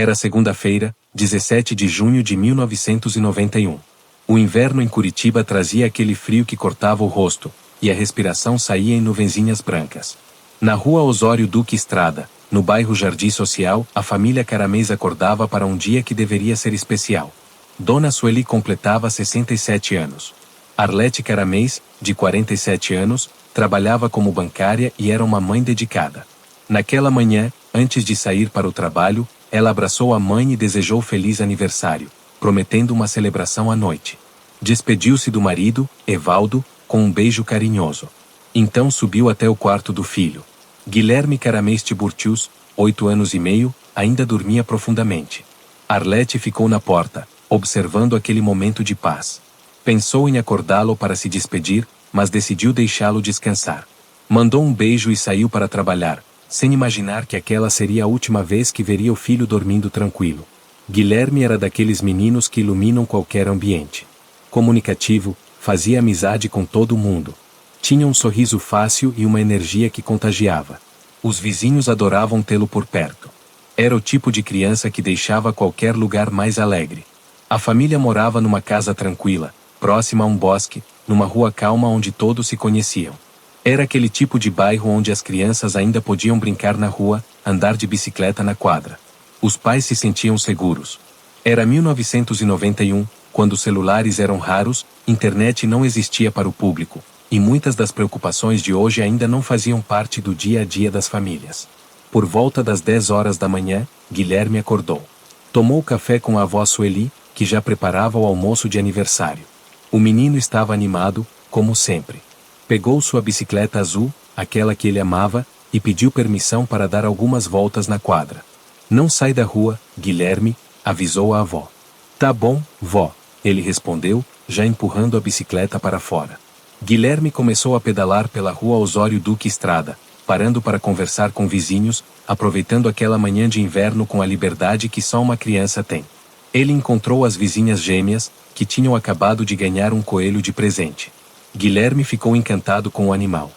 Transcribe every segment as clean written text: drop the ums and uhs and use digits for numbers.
Era segunda-feira, 17 de junho de 1991. O inverno em Curitiba trazia aquele frio que cortava o rosto, e a respiração saía em nuvenzinhas brancas. Na rua Osório Duque Estrada, no bairro Jardim Social, a família Caramês acordava para um dia que deveria ser especial. Dona Sueli completava 67 anos. Arlete Caramês, de 47 anos, trabalhava como bancária e era uma mãe dedicada. Naquela manhã, antes de sair para o trabalho, ela abraçou a mãe e desejou feliz aniversário, prometendo uma celebração à noite. Despediu-se do marido, Evaldo, com um beijo carinhoso. Então subiu até o quarto do filho. Guilherme Caramês Tiburtius, 8 anos e meio, ainda dormia profundamente. Arlete ficou na porta, observando aquele momento de paz. Pensou em acordá-lo para se despedir, mas decidiu deixá-lo descansar. Mandou um beijo e saiu para trabalhar, sem imaginar que aquela seria a última vez que veria o filho dormindo tranquilo. Guilherme era daqueles meninos que iluminam qualquer ambiente. Comunicativo, fazia amizade com todo mundo. Tinha um sorriso fácil e uma energia que contagiava. Os vizinhos adoravam tê-lo por perto. Era o tipo de criança que deixava qualquer lugar mais alegre. A família morava numa casa tranquila, próxima a um bosque, numa rua calma onde todos se conheciam. Era aquele tipo de bairro onde as crianças ainda podiam brincar na rua, andar de bicicleta na quadra. Os pais se sentiam seguros. Era 1991, quando celulares eram raros, internet não existia para o público, e muitas das preocupações de hoje ainda não faziam parte do dia a dia das famílias. Por volta das 10 horas da manhã, Guilherme acordou. Tomou café com a avó Sueli, que já preparava o almoço de aniversário. O menino estava animado, como sempre. Pegou sua bicicleta azul, aquela que ele amava, e pediu permissão para dar algumas voltas na quadra. Não sai da rua, Guilherme, avisou a avó. Tá bom, vó, ele respondeu, já empurrando a bicicleta para fora. Guilherme começou a pedalar pela rua Osório Duque Estrada, parando para conversar com vizinhos, aproveitando aquela manhã de inverno com a liberdade que só uma criança tem. Ele encontrou as vizinhas gêmeas, que tinham acabado de ganhar um coelho de presente. Guilherme ficou encantado com o animal.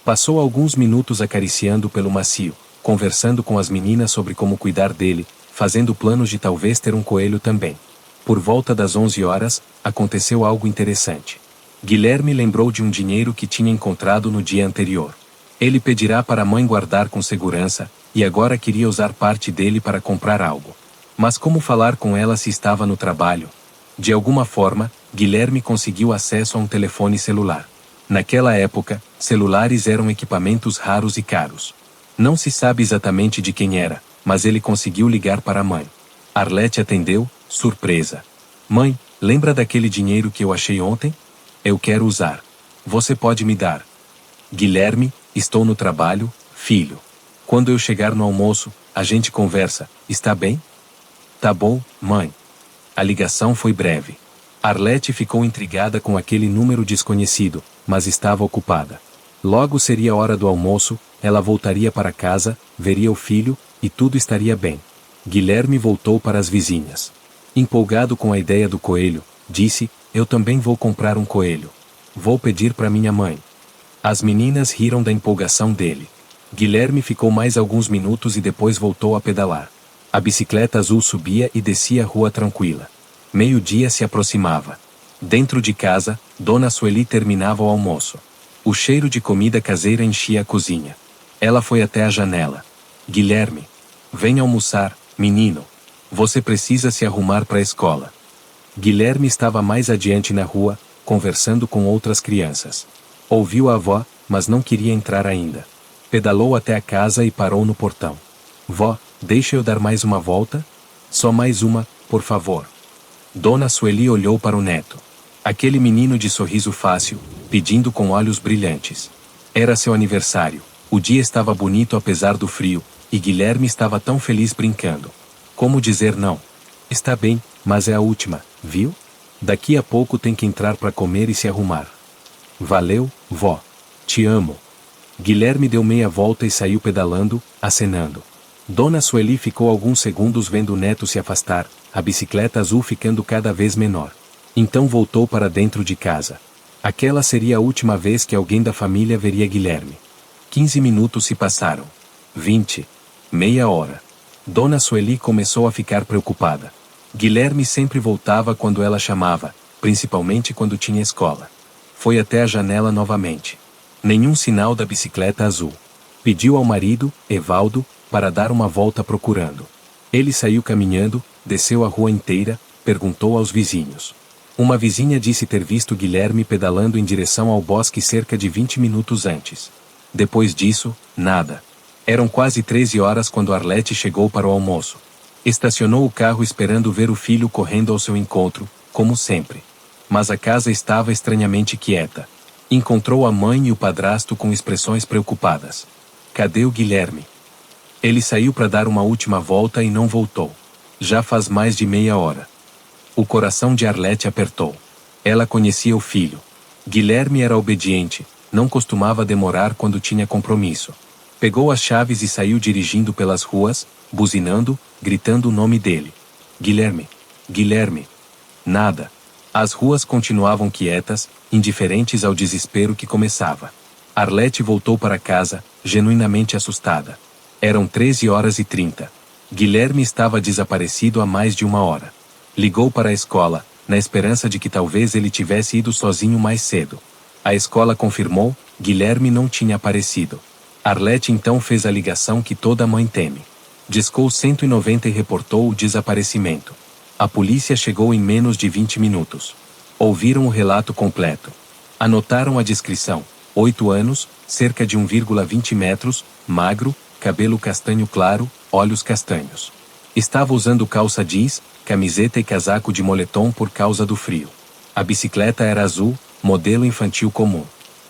Passou alguns minutos acariciando pelo macio, conversando com as meninas sobre como cuidar dele, fazendo planos de talvez ter um coelho também. Por volta das 11 horas, aconteceu algo interessante. Guilherme lembrou de um dinheiro que tinha encontrado no dia anterior. Ele pedirá para a mãe guardar com segurança, e agora queria usar parte dele para comprar algo. Mas como falar com ela se estava no trabalho? De alguma forma, Guilherme conseguiu acesso a um telefone celular. Naquela época, celulares eram equipamentos raros e caros. Não se sabe exatamente de quem era, mas ele conseguiu ligar para a mãe. Arlete atendeu, surpresa. Mãe, lembra daquele dinheiro que eu achei ontem? Eu quero usar. Você pode me dar? Guilherme, estou no trabalho, filho. Quando eu chegar no almoço, a gente conversa, está bem? Tá bom, mãe. A ligação foi breve. Arlete ficou intrigada com aquele número desconhecido, mas estava ocupada. Logo seria hora do almoço, ela voltaria para casa, veria o filho, e tudo estaria bem. Guilherme voltou para as vizinhas. Empolgado com a ideia do coelho, disse, eu também vou comprar um coelho. Vou pedir para minha mãe. As meninas riram da empolgação dele. Guilherme ficou mais alguns minutos e depois voltou a pedalar. A bicicleta azul subia e descia a rua tranquila. Meio-dia se aproximava. Dentro de casa, Dona Sueli terminava o almoço. O cheiro de comida caseira enchia a cozinha. Ela foi até a janela. Guilherme, venha almoçar, menino. Você precisa se arrumar para a escola. Guilherme estava mais adiante na rua, conversando com outras crianças. Ouviu a avó, mas não queria entrar ainda. Pedalou até a casa e parou no portão. Vó, deixa eu dar mais uma volta? Só mais uma, por favor. Dona Sueli olhou para o neto. Aquele menino de sorriso fácil, pedindo com olhos brilhantes. Era seu aniversário, o dia estava bonito apesar do frio, e Guilherme estava tão feliz brincando. Como dizer não? Está bem, mas é a última, viu? Daqui a pouco tem que entrar para comer e se arrumar. Valeu, vó. Te amo. Guilherme deu meia volta e saiu pedalando, acenando. Dona Sueli ficou alguns segundos vendo o neto se afastar, a bicicleta azul ficando cada vez menor. Então voltou para dentro de casa. Aquela seria a última vez que alguém da família veria Guilherme. 15 minutos se passaram. 20. Meia hora. Dona Sueli começou a ficar preocupada. Guilherme sempre voltava quando ela chamava, principalmente quando tinha escola. Foi até a janela novamente. Nenhum sinal da bicicleta azul. Pediu ao marido, Evaldo, para dar uma volta procurando. Ele saiu caminhando, desceu a rua inteira, perguntou aos vizinhos. Uma vizinha disse ter visto Guilherme pedalando em direção ao bosque cerca de 20 minutos antes. Depois disso, nada. Eram quase 13 horas quando Arlete chegou para o almoço. Estacionou o carro esperando ver o filho correndo ao seu encontro, como sempre. Mas a casa estava estranhamente quieta. Encontrou a mãe e o padrasto com expressões preocupadas. Cadê o Guilherme? Ele saiu para dar uma última volta e não voltou. Já faz mais de meia hora. O coração de Arlete apertou. Ela conhecia o filho. Guilherme era obediente, não costumava demorar quando tinha compromisso. Pegou as chaves e saiu dirigindo pelas ruas, buzinando, gritando o nome dele. Guilherme! Guilherme! Nada. As ruas continuavam quietas, indiferentes ao desespero que começava. Arlete voltou para casa, genuinamente assustada. Eram 13h30. Guilherme estava desaparecido há mais de uma hora. Ligou para a escola, na esperança de que talvez ele tivesse ido sozinho mais cedo. A escola confirmou, Guilherme não tinha aparecido. Arlete então fez a ligação que toda mãe teme. Discou 190 e reportou o desaparecimento. A polícia chegou em menos de 20 minutos. Ouviram o relato completo. Anotaram a descrição. 8 anos, cerca de 1,20 metros, magro, cabelo castanho claro, olhos castanhos. Estava usando calça jeans, camiseta e casaco de moletom por causa do frio. A bicicleta era azul, modelo infantil comum.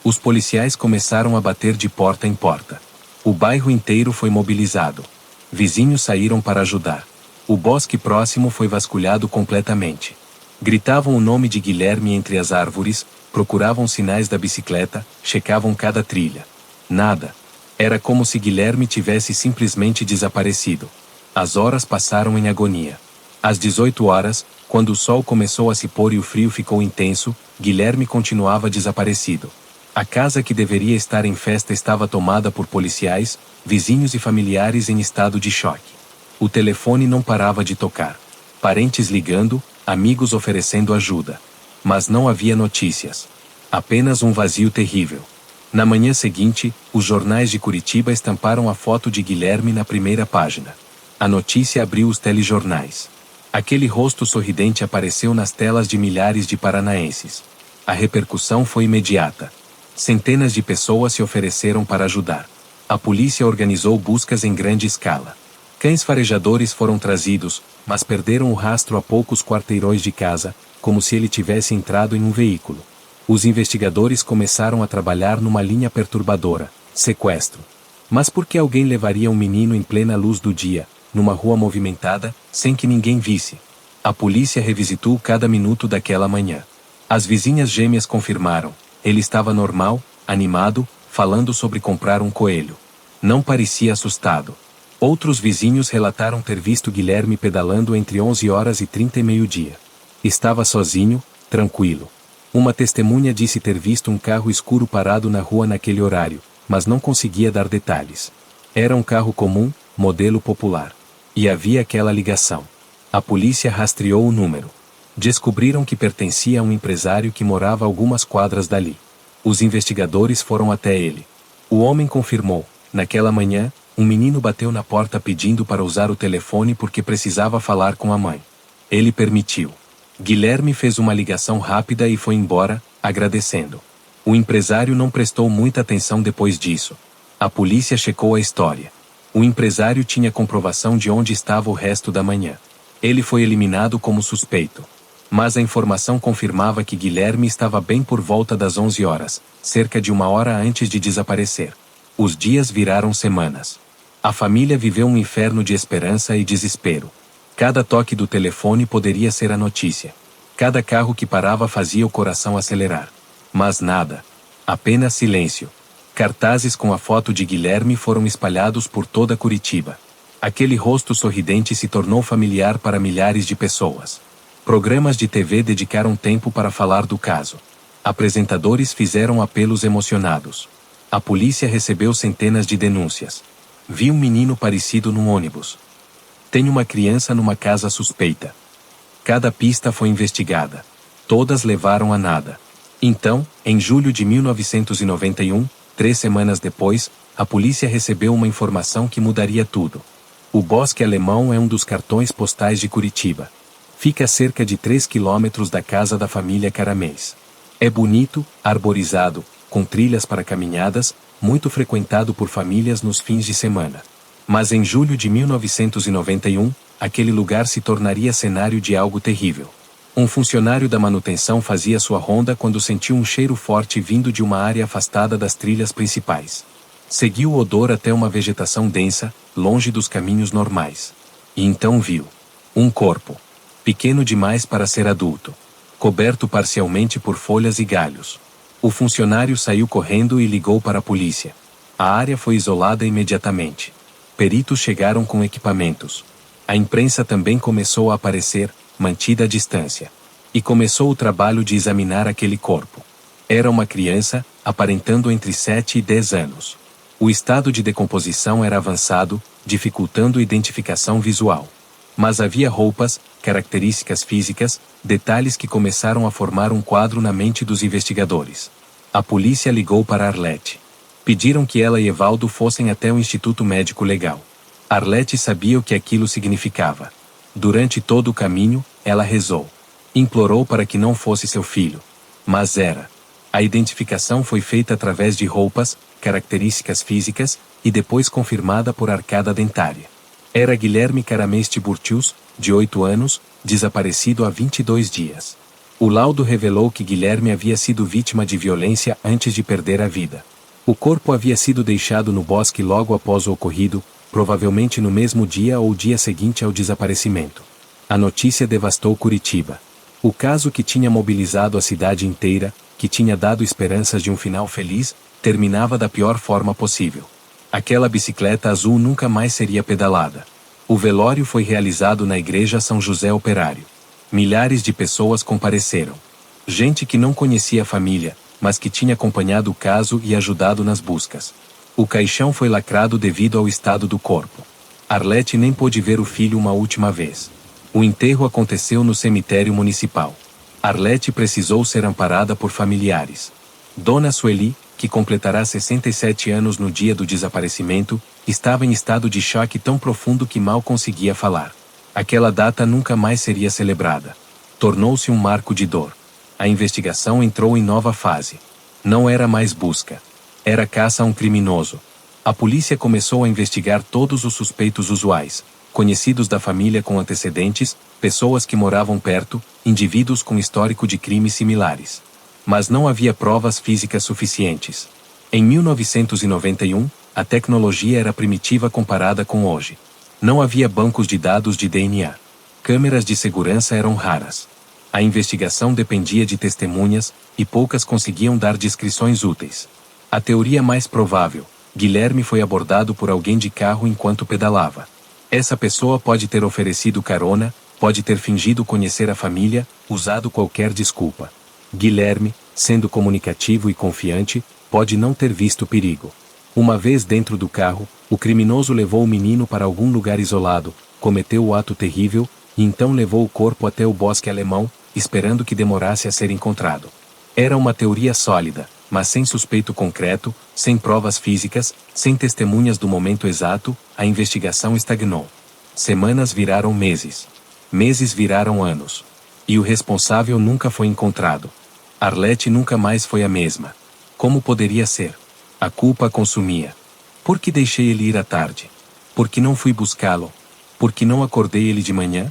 Os policiais começaram a bater de porta em porta. O bairro inteiro foi mobilizado. Vizinhos saíram para ajudar. O bosque próximo foi vasculhado completamente. Gritavam o nome de Guilherme entre as árvores, procuravam sinais da bicicleta, checavam cada trilha. Nada. Era como se Guilherme tivesse simplesmente desaparecido. As horas passaram em agonia. Às 18 horas, quando o sol começou a se pôr e o frio ficou intenso, Guilherme continuava desaparecido. A casa que deveria estar em festa estava tomada por policiais, vizinhos e familiares em estado de choque. O telefone não parava de tocar. Parentes ligando, amigos oferecendo ajuda. Mas não havia notícias. Apenas um vazio terrível. Na manhã seguinte, os jornais de Curitiba estamparam a foto de Guilherme na primeira página. A notícia abriu os telejornais. Aquele rosto sorridente apareceu nas telas de milhares de paranaenses. A repercussão foi imediata. Centenas de pessoas se ofereceram para ajudar. A polícia organizou buscas em grande escala. Cães farejadores foram trazidos, mas perderam o rastro a poucos quarteirões de casa, como se ele tivesse entrado em um veículo. Os investigadores começaram a trabalhar numa linha perturbadora: sequestro. Mas por que alguém levaria um menino em plena luz do dia, numa rua movimentada, sem que ninguém visse? A polícia revisitou cada minuto daquela manhã. As vizinhas gêmeas confirmaram: ele estava normal, animado, falando sobre comprar um coelho. Não parecia assustado. Outros vizinhos relataram ter visto Guilherme pedalando entre 11h30 e meio-dia. Estava sozinho, tranquilo. Uma testemunha disse ter visto um carro escuro parado na rua naquele horário, mas não conseguia dar detalhes. Era um carro comum, modelo popular. E havia aquela ligação. A polícia rastreou o número. Descobriram que pertencia a um empresário que morava a algumas quadras dali. Os investigadores foram até ele. O homem confirmou: naquela manhã, um menino bateu na porta pedindo para usar o telefone porque precisava falar com a mãe. Ele permitiu. Guilherme fez uma ligação rápida e foi embora, agradecendo. O empresário não prestou muita atenção depois disso. A polícia checou a história. O empresário tinha comprovação de onde estava o resto da manhã. Ele foi eliminado como suspeito. Mas a informação confirmava que Guilherme estava bem por volta das 11 horas, cerca de uma hora antes de desaparecer. Os dias viraram semanas. A família viveu um inferno de esperança e desespero. Cada toque do telefone poderia ser a notícia. Cada carro que parava fazia o coração acelerar. Mas nada. Apenas silêncio. Cartazes com a foto de Guilherme foram espalhados por toda Curitiba. Aquele rosto sorridente se tornou familiar para milhares de pessoas. Programas de TV dedicaram tempo para falar do caso. Apresentadores fizeram apelos emocionados. A polícia recebeu centenas de denúncias. Vi um menino parecido num ônibus. Tem uma criança numa casa suspeita. Cada pista foi investigada. Todas levaram a nada. Então, em julho de 1991, 3 semanas depois, a polícia recebeu uma informação que mudaria tudo. O Bosque Alemão é um dos cartões postais de Curitiba. Fica a cerca de 3 quilômetros da casa da família Caramês. É bonito, arborizado, com trilhas para caminhadas, muito frequentado por famílias nos fins de semana. Mas em julho de 1991, aquele lugar se tornaria cenário de algo terrível. Um funcionário da manutenção fazia sua ronda quando sentiu um cheiro forte vindo de uma área afastada das trilhas principais. Seguiu o odor até uma vegetação densa, longe dos caminhos normais. E então viu um corpo, pequeno demais para ser adulto, coberto parcialmente por folhas e galhos. O funcionário saiu correndo e ligou para a polícia. A área foi isolada imediatamente. Peritos chegaram com equipamentos. A imprensa também começou a aparecer, mantida à distância. E começou o trabalho de examinar aquele corpo. Era uma criança, aparentando entre 7 e 10 anos. O estado de decomposição era avançado, dificultando a identificação visual. Mas havia roupas, características físicas, detalhes que começaram a formar um quadro na mente dos investigadores. A polícia ligou para Arlete. Pediram que ela e Evaldo fossem até o Instituto Médico Legal. Arlete sabia o que aquilo significava. Durante todo o caminho, ela rezou. Implorou para que não fosse seu filho. Mas era. A identificação foi feita através de roupas, características físicas, e depois confirmada por arcada dentária. Era Guilherme Caramês Tiburtius, de 8 anos, desaparecido há 22 dias. O laudo revelou que Guilherme havia sido vítima de violência antes de perder a vida. O corpo havia sido deixado no bosque logo após o ocorrido, provavelmente no mesmo dia ou dia seguinte ao desaparecimento. A notícia devastou Curitiba. O caso que tinha mobilizado a cidade inteira, que tinha dado esperanças de um final feliz, terminava da pior forma possível. Aquela bicicleta azul nunca mais seria pedalada. O velório foi realizado na Igreja São José Operário. Milhares de pessoas compareceram. Gente que não conhecia a família, mas que tinha acompanhado o caso e ajudado nas buscas. O caixão foi lacrado devido ao estado do corpo. Arlete nem pôde ver o filho uma última vez. O enterro aconteceu no cemitério municipal. Arlete precisou ser amparada por familiares. Dona Sueli, que completará 67 anos no dia do desaparecimento, estava em estado de choque tão profundo que mal conseguia falar. Aquela data nunca mais seria celebrada. Tornou-se um marco de dor. A investigação entrou em nova fase. Não era mais busca. Era caça a um criminoso. A polícia começou a investigar todos os suspeitos usuais, conhecidos da família com antecedentes, pessoas que moravam perto, indivíduos com histórico de crimes similares. Mas não havia provas físicas suficientes. Em 1991, a tecnologia era primitiva comparada com hoje. Não havia bancos de dados de DNA. Câmeras de segurança eram raras. A investigação dependia de testemunhas, e poucas conseguiam dar descrições úteis. A teoria mais provável: Guilherme foi abordado por alguém de carro enquanto pedalava. Essa pessoa pode ter oferecido carona, pode ter fingido conhecer a família, usado qualquer desculpa. Guilherme, sendo comunicativo e confiante, pode não ter visto perigo. Uma vez dentro do carro, o criminoso levou o menino para algum lugar isolado, cometeu o ato terrível, e então levou o corpo até o Bosque Alemão, esperando que demorasse a ser encontrado. Era uma teoria sólida, mas sem suspeito concreto, sem provas físicas, sem testemunhas do momento exato, a investigação estagnou. Semanas viraram meses. Meses viraram anos. E o responsável nunca foi encontrado. Arlete nunca mais foi a mesma. Como poderia ser? A culpa a consumia. Por que deixei ele ir à tarde? Por que não fui buscá-lo? Por que não acordei ele de manhã?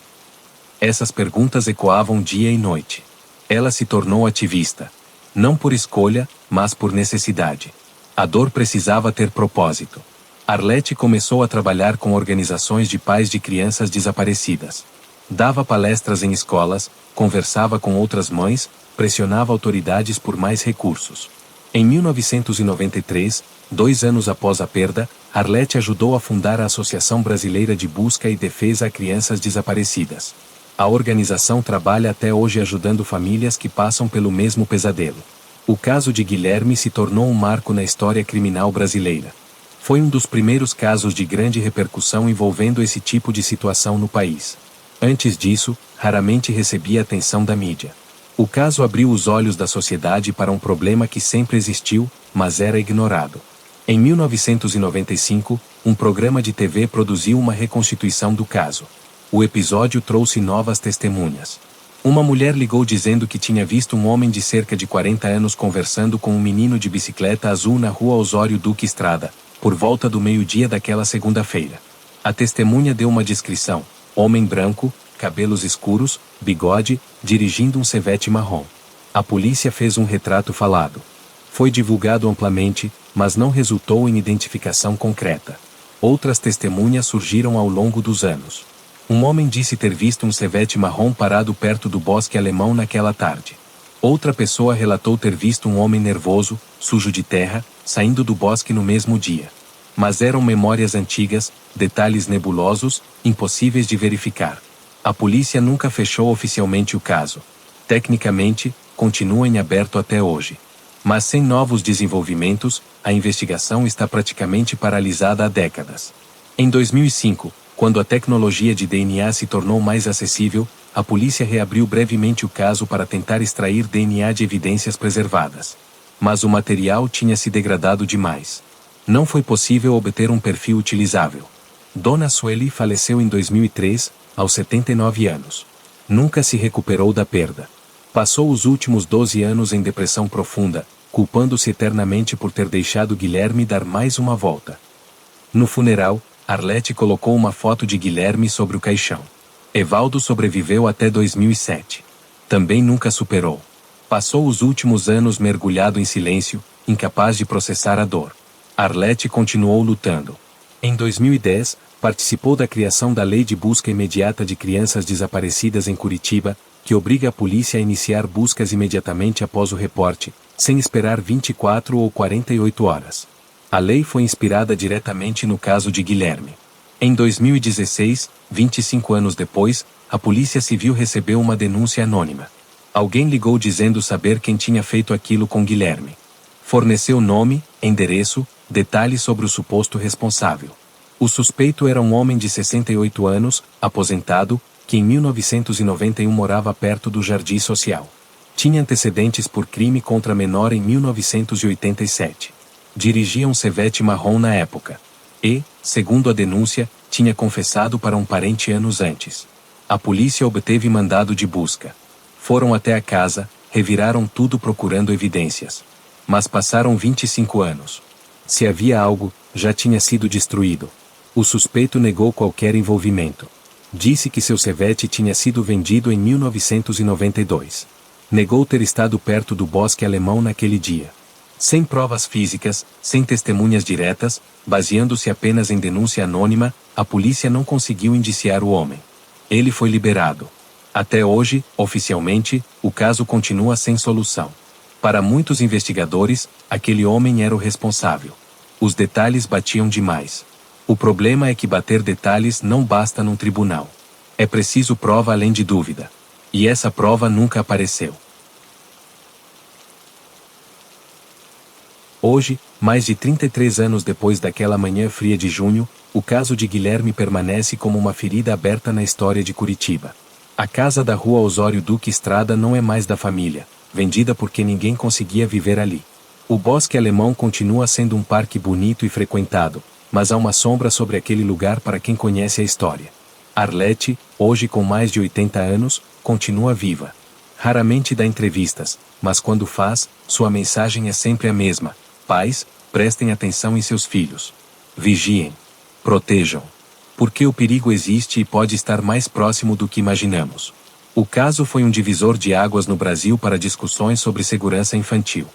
Essas perguntas ecoavam dia e noite. Ela se tornou ativista. Não por escolha, mas por necessidade. A dor precisava ter propósito. Arlete começou a trabalhar com organizações de pais de crianças desaparecidas. Dava palestras em escolas, conversava com outras mães, pressionava autoridades por mais recursos. Em 1993, 2 anos após a perda, Arlete ajudou a fundar a Associação Brasileira de Busca e Defesa a Crianças Desaparecidas. A organização trabalha até hoje ajudando famílias que passam pelo mesmo pesadelo. O caso de Guilherme se tornou um marco na história criminal brasileira. Foi um dos primeiros casos de grande repercussão envolvendo esse tipo de situação no país. Antes disso, raramente recebia atenção da mídia. O caso abriu os olhos da sociedade para um problema que sempre existiu, mas era ignorado. Em 1995, um programa de TV produziu uma reconstituição do caso. O episódio trouxe novas testemunhas. Uma mulher ligou dizendo que tinha visto um homem de cerca de 40 anos conversando com um menino de bicicleta azul na rua Osório Duque Estrada, por volta do meio-dia daquela segunda-feira. A testemunha deu uma descrição: homem branco, cabelos escuros, bigode, dirigindo um Chevette marrom. A polícia fez um retrato falado. Foi divulgado amplamente, mas não resultou em identificação concreta. Outras testemunhas surgiram ao longo dos anos. Um homem disse ter visto um Chevette marrom parado perto do Bosque Alemão naquela tarde. Outra pessoa relatou ter visto um homem nervoso, sujo de terra, saindo do bosque no mesmo dia. Mas eram memórias antigas, detalhes nebulosos, impossíveis de verificar. A polícia nunca fechou oficialmente o caso. Tecnicamente, continua em aberto até hoje. Mas sem novos desenvolvimentos, a investigação está praticamente paralisada há décadas. Em 2005, quando a tecnologia de DNA se tornou mais acessível, a polícia reabriu brevemente o caso para tentar extrair DNA de evidências preservadas. Mas o material tinha se degradado demais. Não foi possível obter um perfil utilizável. Dona Sueli faleceu em 2003, aos 79 anos. Nunca se recuperou da perda. Passou os últimos 12 anos em depressão profunda, culpando-se eternamente por ter deixado Guilherme dar mais uma volta. No funeral, Arlete colocou uma foto de Guilherme sobre o caixão. Evaldo sobreviveu até 2007. Também nunca superou. Passou os últimos anos mergulhado em silêncio, incapaz de processar a dor. Arlete continuou lutando. Em 2010, participou da criação da Lei de Busca Imediata de Crianças Desaparecidas em Curitiba, que obriga a polícia a iniciar buscas imediatamente após o reporte, sem esperar 24 ou 48 horas. A lei foi inspirada diretamente no caso de Guilherme. Em 2016, 25 anos depois, a Polícia Civil recebeu uma denúncia anônima. Alguém ligou dizendo saber quem tinha feito aquilo com Guilherme. Forneceu nome, endereço, detalhes sobre o suposto responsável. O suspeito era um homem de 68 anos, aposentado, que em 1991 morava perto do Jardim Social. Tinha antecedentes por crime contra menor em 1987. Dirigia um Chevette marrom na época. E, segundo a denúncia, tinha confessado para um parente anos antes. A polícia obteve mandado de busca. Foram até a casa, reviraram tudo procurando evidências. Mas passaram 25 anos. Se havia algo, já tinha sido destruído. O suspeito negou qualquer envolvimento. Disse que seu Chevette tinha sido vendido em 1992. Negou ter estado perto do Bosque Alemão naquele dia. Sem provas físicas, sem testemunhas diretas, baseando-se apenas em denúncia anônima, a polícia não conseguiu indiciar o homem. Ele foi liberado. Até hoje, oficialmente, o caso continua sem solução. Para muitos investigadores, aquele homem era o responsável. Os detalhes batiam demais. O problema é que bater detalhes não basta num tribunal. É preciso prova além de dúvida. E essa prova nunca apareceu. Hoje, mais de 33 anos depois daquela manhã fria de junho, o caso de Guilherme permanece como uma ferida aberta na história de Curitiba. A casa da rua Osório Duque Estrada não é mais da família, vendida porque ninguém conseguia viver ali. O Bosque Alemão continua sendo um parque bonito e frequentado, mas há uma sombra sobre aquele lugar para quem conhece a história. Arlete, hoje com mais de 80 anos, continua viva. Raramente dá entrevistas, mas quando faz, sua mensagem é sempre a mesma: pais, prestem atenção em seus filhos. Vigiem. Protejam. Porque o perigo existe e pode estar mais próximo do que imaginamos. O caso foi um divisor de águas no Brasil para discussões sobre segurança infantil.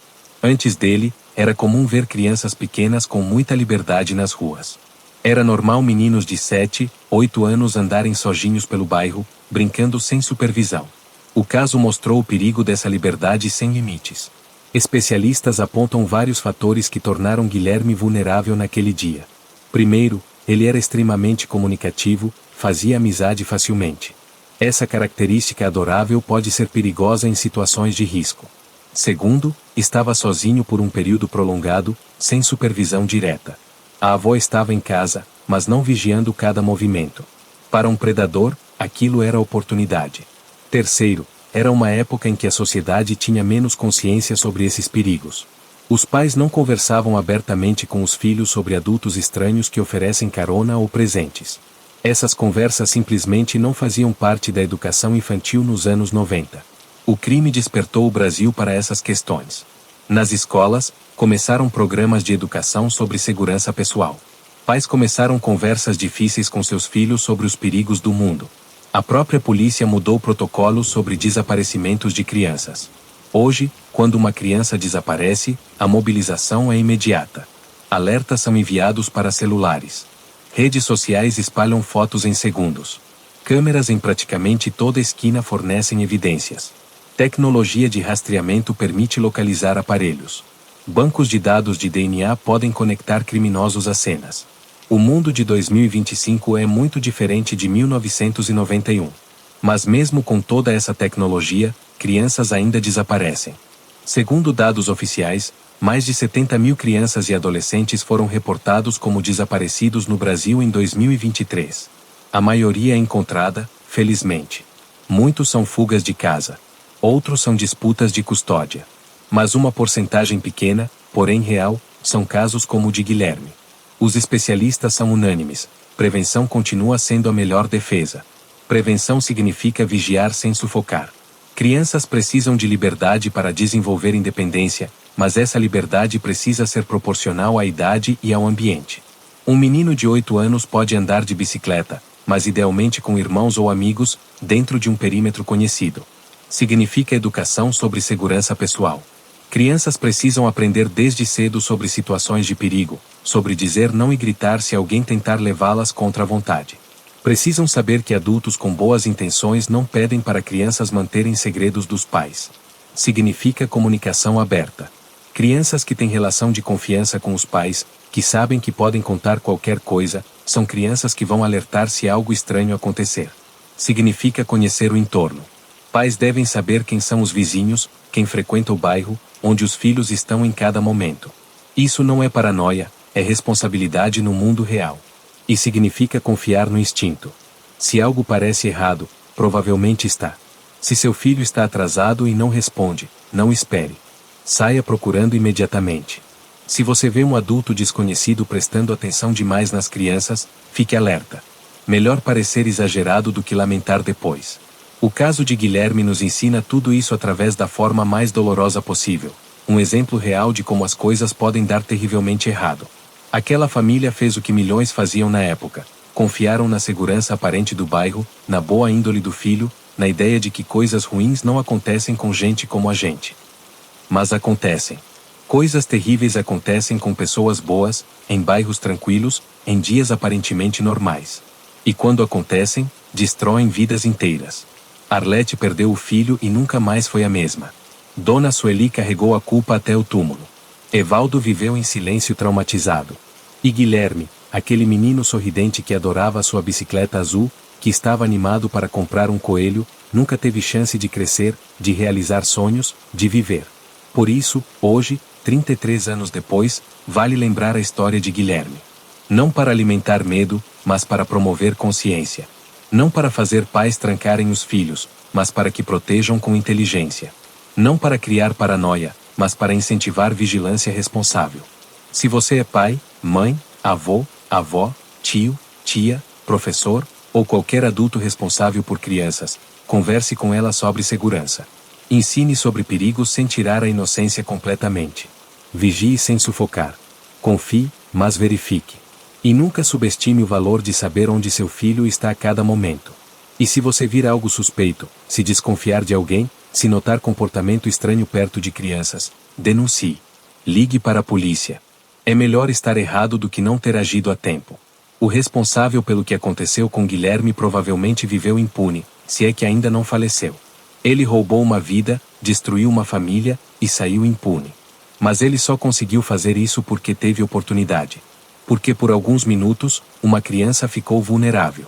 Antes dele, era comum ver crianças pequenas com muita liberdade nas ruas. Era normal meninos de 7, 8 anos andarem sozinhos pelo bairro, brincando sem supervisão. O caso mostrou o perigo dessa liberdade sem limites. Especialistas apontam vários fatores que tornaram Guilherme vulnerável naquele dia. Primeiro, ele era extremamente comunicativo, fazia amizade facilmente. Essa característica adorável pode ser perigosa em situações de risco. Segundo, estava sozinho por um período prolongado, sem supervisão direta. A avó estava em casa, mas não vigiando cada movimento. Para um predador, aquilo era oportunidade. Terceiro, era uma época em que a sociedade tinha menos consciência sobre esses perigos. Os pais não conversavam abertamente com os filhos sobre adultos estranhos que oferecem carona ou presentes. Essas conversas simplesmente não faziam parte da educação infantil nos anos 90. O crime despertou o Brasil para essas questões. Nas escolas, começaram programas de educação sobre segurança pessoal. Pais começaram conversas difíceis com seus filhos sobre os perigos do mundo. A própria polícia mudou protocolos sobre desaparecimentos de crianças. Hoje, quando uma criança desaparece, a mobilização é imediata. Alertas são enviados para celulares. Redes sociais espalham fotos em segundos. Câmeras em praticamente toda esquina fornecem evidências. Tecnologia de rastreamento permite localizar aparelhos. Bancos de dados de DNA podem conectar criminosos a cenas. O mundo de 2025 é muito diferente de 1991. Mas mesmo com toda essa tecnologia, crianças ainda desaparecem. Segundo dados oficiais, mais de 70 mil crianças e adolescentes foram reportados como desaparecidos no Brasil em 2023. A maioria é encontrada, felizmente. Muitos são fugas de casa. Outros são disputas de custódia. Mas uma porcentagem pequena, porém real, são casos como o de Guilherme. Os especialistas são unânimes: prevenção continua sendo a melhor defesa. Prevenção significa vigiar sem sufocar. Crianças precisam de liberdade para desenvolver independência, mas essa liberdade precisa ser proporcional à idade e ao ambiente. Um menino de 8 anos pode andar de bicicleta, mas idealmente com irmãos ou amigos, dentro de um perímetro conhecido. Significa educação sobre segurança pessoal. Crianças precisam aprender desde cedo sobre situações de perigo, sobre dizer não e gritar se alguém tentar levá-las contra a vontade. Precisam saber que adultos com boas intenções não pedem para crianças manterem segredos dos pais. Significa comunicação aberta. Crianças que têm relação de confiança com os pais, que sabem que podem contar qualquer coisa, são crianças que vão alertar se algo estranho acontecer. Significa conhecer o entorno. Pais devem saber quem são os vizinhos, quem frequenta o bairro, onde os filhos estão em cada momento. Isso não é paranoia, é responsabilidade no mundo real. E significa confiar no instinto. Se algo parece errado, provavelmente está. Se seu filho está atrasado e não responde, não espere. Saia procurando imediatamente. Se você vê um adulto desconhecido prestando atenção demais nas crianças, fique alerta. Melhor parecer exagerado do que lamentar depois. O caso de Guilherme nos ensina tudo isso através da forma mais dolorosa possível. Um exemplo real de como as coisas podem dar terrivelmente errado. Aquela família fez o que milhões faziam na época. Confiaram na segurança aparente do bairro, na boa índole do filho, na ideia de que coisas ruins não acontecem com gente como a gente. Mas acontecem. Coisas terríveis acontecem com pessoas boas, em bairros tranquilos, em dias aparentemente normais. E quando acontecem, destroem vidas inteiras. Arlete perdeu o filho e nunca mais foi a mesma. Dona Sueli carregou a culpa até o túmulo. Evaldo viveu em silêncio traumatizado. E Guilherme, aquele menino sorridente que adorava sua bicicleta azul, que estava animado para comprar um coelho, nunca teve chance de crescer, de realizar sonhos, de viver. Por isso, hoje, 33 anos depois, vale lembrar a história de Guilherme. Não para alimentar medo, mas para promover consciência. Não para fazer pais trancarem os filhos, mas para que protejam com inteligência. Não para criar paranoia, mas para incentivar vigilância responsável. Se você é pai, mãe, avô, avó, tio, tia, professor, ou qualquer adulto responsável por crianças, converse com ela sobre segurança. Ensine sobre perigos sem tirar a inocência completamente. Vigie sem sufocar. Confie, mas verifique. E nunca subestime o valor de saber onde seu filho está a cada momento. E se você vir algo suspeito, se desconfiar de alguém, se notar comportamento estranho perto de crianças, denuncie. Ligue para a polícia. É melhor estar errado do que não ter agido a tempo. O responsável pelo que aconteceu com Guilherme provavelmente viveu impune, se é que ainda não faleceu. Ele roubou uma vida, destruiu uma família, e saiu impune. Mas ele só conseguiu fazer isso porque teve oportunidade. Porque por alguns minutos, uma criança ficou vulnerável.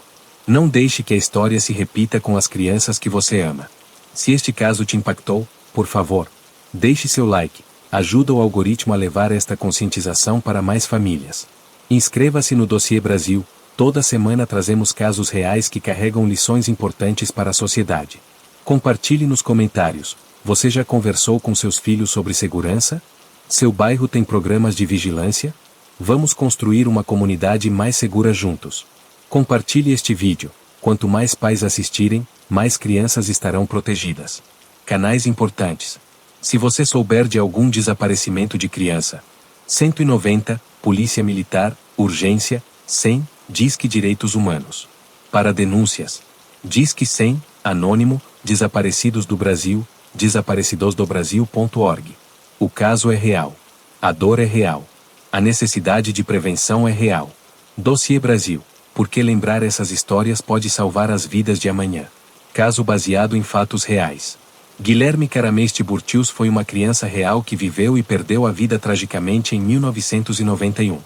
Não deixe que a história se repita com as crianças que você ama. Se este caso te impactou, por favor, deixe seu like. Ajuda o algoritmo a levar esta conscientização para mais famílias. Inscreva-se no Dossiê Brasil. Toda semana trazemos casos reais que carregam lições importantes para a sociedade. Compartilhe nos comentários. Você já conversou com seus filhos sobre segurança? Seu bairro tem programas de vigilância? Vamos construir uma comunidade mais segura juntos. Compartilhe este vídeo. Quanto mais pais assistirem, mais crianças estarão protegidas. Canais importantes. Se você souber de algum desaparecimento de criança, 190, Polícia Militar, Urgência, 100, Disque Direitos Humanos. Para denúncias, Disque 100, Anônimo, Desaparecidos do Brasil, desaparecidosdobrasil.org. O caso é real. A dor é real. A necessidade de prevenção é real. Dossiê Brasil. Porque lembrar essas histórias pode salvar as vidas de amanhã. Caso baseado em fatos reais. Guilherme Caramês Tiburtius foi uma criança real que viveu e perdeu a vida tragicamente em 1991.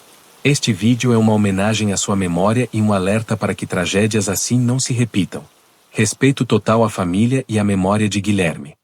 Este vídeo é uma homenagem à sua memória e um alerta para que tragédias assim não se repitam. Respeito total à família e à memória de Guilherme.